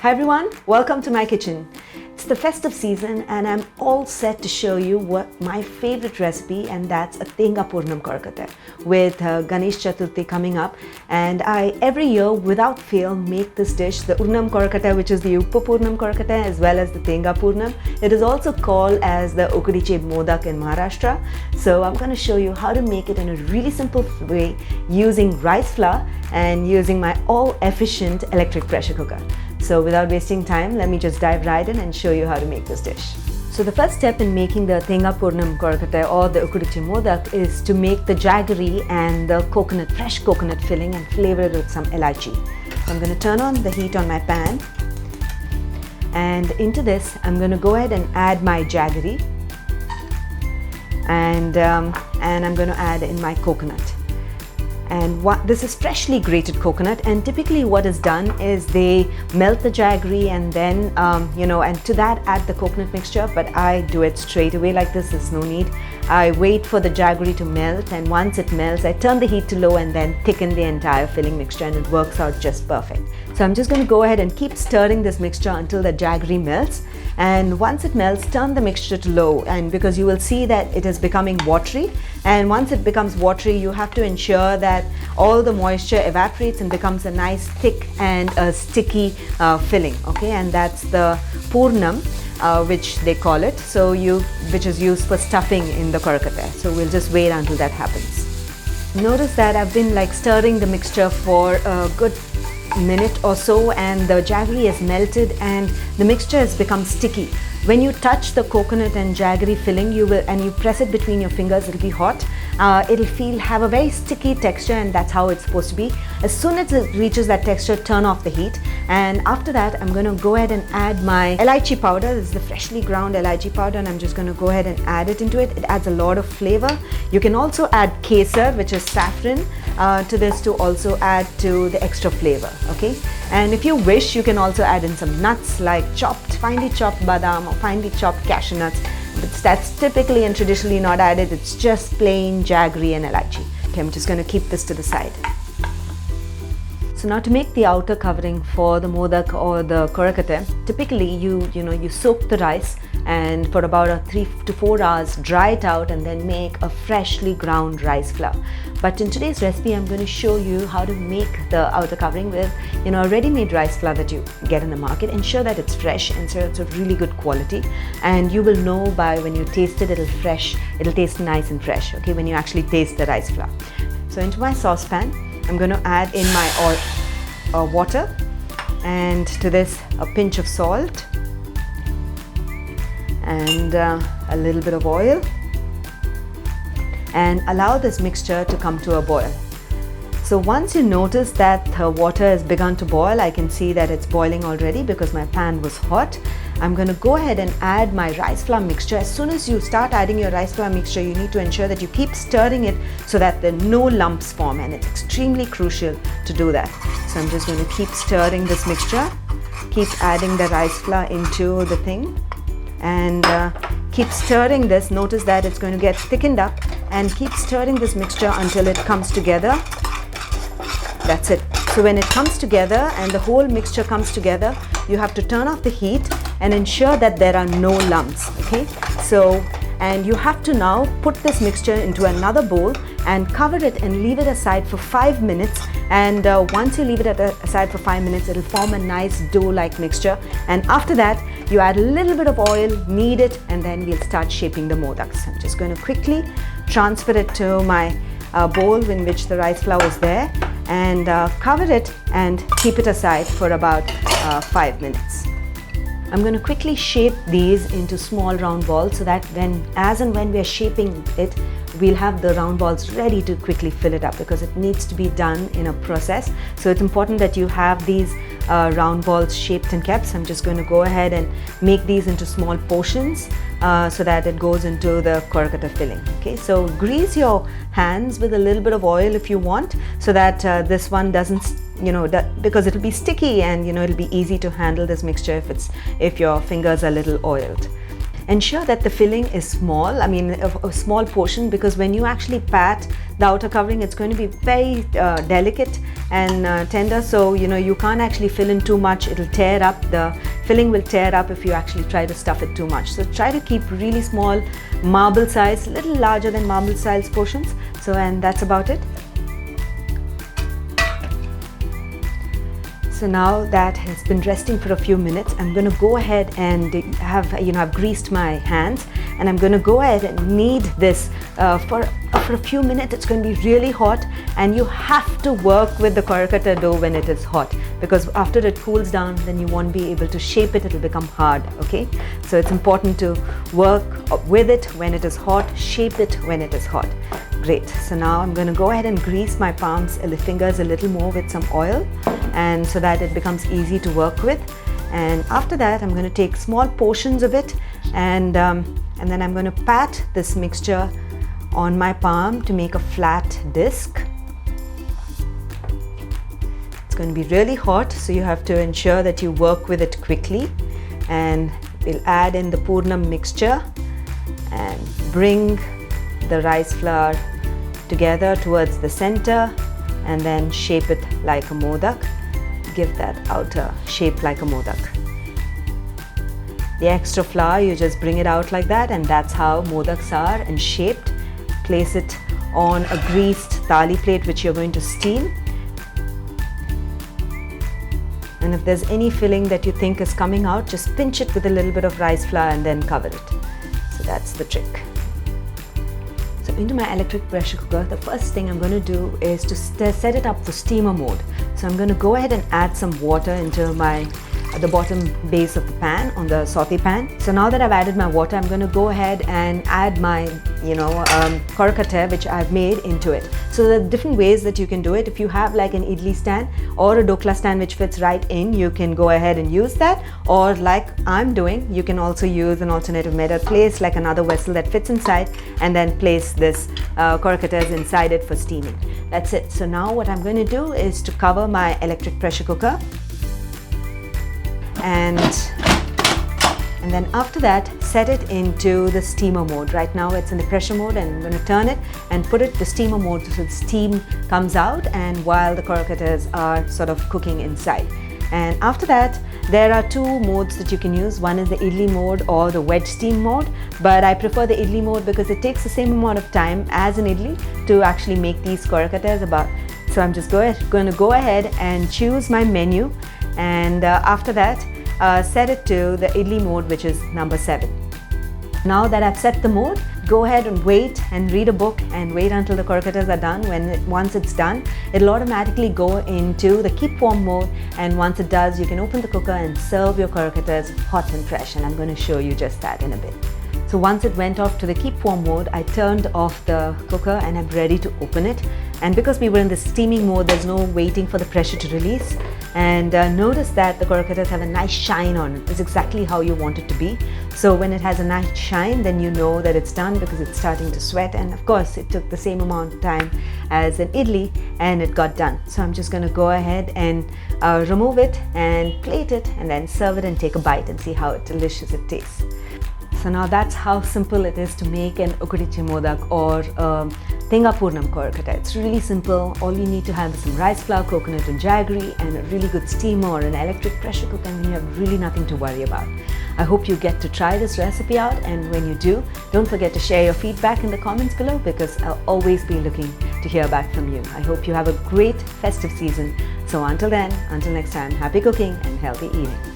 Hi everyone, welcome to my kitchen. It's the festive season and I'm all set to show you what my favorite recipe, and that's a Thengai Poornam Kozhukattai with Ganesh Chaturthi coming up. And I every year without fail make this dish, the Poornam Kozhukattai, which is the Poornam Kozhukattai as well as the Thengai Poornam. It is also called as the Ukadiche Modak in Maharashtra. So I'm going to show you how to make it in a really simple way using rice flour and using my all-efficient electric pressure cooker. So without wasting time, let me just dive right in and show you how to make this dish. So the first step in making the Thengai Poornam Kozhukattai or the Ukadiche Modak is to make the jaggery and the fresh coconut filling and flavor it with some elaichi. So I'm going to turn on the heat on my pan, and into this I'm going to go ahead and add my jaggery, and I'm going to add in my coconut. And this is freshly grated coconut, and typically what is done is they melt the jaggery and then and to that add the coconut mixture, but I do it straight away like this. There's no need. I wait for the jaggery to melt, and once it melts I turn the heat to low and then thicken the entire filling mixture, and it works out just perfect. So I'm just going to go ahead and keep stirring this mixture until the jaggery melts, and once it melts turn the mixture to low, and because you will see that it is becoming watery, and once it becomes watery you have to ensure that all the moisture evaporates and becomes a nice thick and a sticky filling, okay? And that's the Poornam, which they call it, which is used for stuffing in the Kozhukattai. So we'll just wait until that happens. Notice that I've been stirring the mixture for a good minute or so, and the jaggery is melted and the mixture has become sticky. When you touch the coconut and jaggery filling, you press it between your fingers, it'll be hot. It'll have a very sticky texture, and that's how it's supposed to be. As soon as it reaches that texture, turn off the heat. And after that, I'm going to go ahead and add my elaichi powder. This is the freshly ground elaichi powder, and I'm just going to go ahead and add it into it. It adds a lot of flavor. You can also add kesar, which is saffron, to this to also add to the extra flavor, okay? And if you wish, you can also add in some nuts like finely chopped badam or finely chopped cashew nuts. But that's typically and traditionally not added. It's just plain jaggery and elaichi. Okay, I'm just going to keep this to the side. So now to make the outer covering for the modak or the Kozhukattai, typically you soak the rice and for about 3 to 4 hours, dry it out, and then make a freshly ground rice flour. But in today's recipe, I'm going to show you how to make the outer covering with a ready-made rice flour that you get in the market. Ensure that it's fresh and so it's of really good quality, and you will know by when you taste it, it'll taste nice and fresh, okay, when you actually taste the rice flour. So into my saucepan, I'm going to add in my water, and to this a pinch of salt and a little bit of oil, and allow this mixture to come to a boil. So once you notice that the water has begun to boil, I can see that it's boiling already because my pan was hot. I'm going to go ahead and add my rice flour mixture. As soon as you start adding your rice flour mixture, you need to ensure that you keep stirring it so that there are no lumps form, and it's extremely crucial to do that. So I'm just going to keep stirring this mixture, keep adding the rice flour into the thing, and keep stirring this. Notice that it's going to get thickened up, and keep stirring this mixture until it comes together. That's it. So when it comes together and the whole mixture comes together, you have to turn off the heat and ensure that there are no lumps, okay? And you have to now put this mixture into another bowl and cover it and leave it aside for 5 minutes. And once you leave it aside for 5 minutes, it'll form a nice dough-like mixture. And after that, you add a little bit of oil, knead it, and then we'll start shaping the modaks. I'm just going to quickly transfer it to my bowl in which the rice flour is there, and cover it and keep it aside for about 5 minutes. I'm going to quickly shape these into small round balls so that as and when we are shaping it, we'll have the round balls ready to quickly fill it up, because it needs to be done in a process. So it's important that you have these round balls shaped and kept. So I'm just going to go ahead and make these into small portions so that it goes into the Kozhukattai filling. Okay, so grease your hands with a little bit of oil if you want, so that this one doesn't, because it'll be sticky, and it'll be easy to handle this mixture if your fingers are a little oiled. ensure that the filling is small, I mean a small portion, because when you actually pat the outer covering, it's going to be very delicate and tender, so you can't actually fill in too much. It'll tear up, the filling will tear up if you actually try to stuff it too much. So try to keep really small, marble size, little larger than marble size portions. So, and that's about it. So now that has been resting for a few minutes, I'm going to go ahead and I've greased my hands, and I'm going to go ahead and knead this for a few minutes. It's going to be really hot, and you have to work with the Kuzhakattai dough when it is hot, because after it cools down, then you won't be able to shape it. It'll become hard. Okay, so it's important to work with it when it is hot, shape it when it is hot. Great. So now I'm going to go ahead and grease my palms and the fingers a little more with some oil, and so that it becomes easy to work with. And after that, I'm going to take small portions of it, and then I'm going to pat this mixture on my palm to make a flat disc. It's going to be really hot, so you have to ensure that you work with it quickly. And we'll add in the Poornam mixture and bring the rice flour together towards the center, and then shape it like a modak. Give that outer shape like a modak. The extra flour, you just bring it out like that, and that's how modaks are and shaped. Place it on a greased thali plate which you're going to steam. And if there's any filling that you think is coming out, just pinch it with a little bit of rice flour and then cover it. So that's the trick. So into my electric pressure cooker, the first thing I'm going to do is to set it up for steamer mode. So I'm going to go ahead and add some water into the bottom base of the pan, on the saute pan. So now that I've added my water, I'm going to go ahead and add my Kuzhakattai which I've made into it. So there are different ways that you can do it. If you have like an idli stand or a dokla stand which fits right in, you can go ahead and use that. Or like I'm doing, you can also use an alternative method. Place like another vessel that fits inside, and then place this Kuzhakattai inside it for steaming. That's it. So now what I'm going to do is to cover my electric pressure cooker. And then after that, set it into the steamer mode. Right now it's in the pressure mode, and I'm going to turn it and put it to steamer mode so the steam comes out, and while the Kuzhakattais are sort of cooking inside. And after that, there are two modes that you can use. One is the idli mode or the wedge steam mode, but I prefer the idli mode because it takes the same amount of time as an idli to actually make these Kuzhakattais. So I'm just going to go ahead and choose my menu, and after that set it to the idli mode, which is number 7. Now that I've set the mode, go ahead and wait and read a book and wait until the Kuzhakattais are done. Once it's done, it'll automatically go into the keep warm mode, and once it does, you can open the cooker and serve your Kuzhakattais hot and fresh, and I'm going to show you just that in a bit. So once it went off to the keep warm mode, I turned off the cooker and I'm ready to open it. And because we were in the steaming mode, there's no waiting for the pressure to release. And notice that the Kuzhakattais have a nice shine on it. It's exactly how you want it to be. So when it has a nice shine, then you know that it's done because it's starting to sweat. And of course, it took the same amount of time as an idli, and it got done. So I'm just going to go ahead and remove it and plate it, and then serve it and take a bite and see how delicious it tastes. So now that's how simple it is to make an Ukadiche Modak or Thengai Poornam Kozhukattai. It's really simple. All you need to have is some rice flour, coconut and jaggery, and a really good steamer or an electric pressure cooker, and then you have really nothing to worry about. I hope you get to try this recipe out, and when you do, don't forget to share your feedback in the comments below, because I'll always be looking to hear back from you. I hope you have a great festive season. So until then, until next time, happy cooking and healthy eating.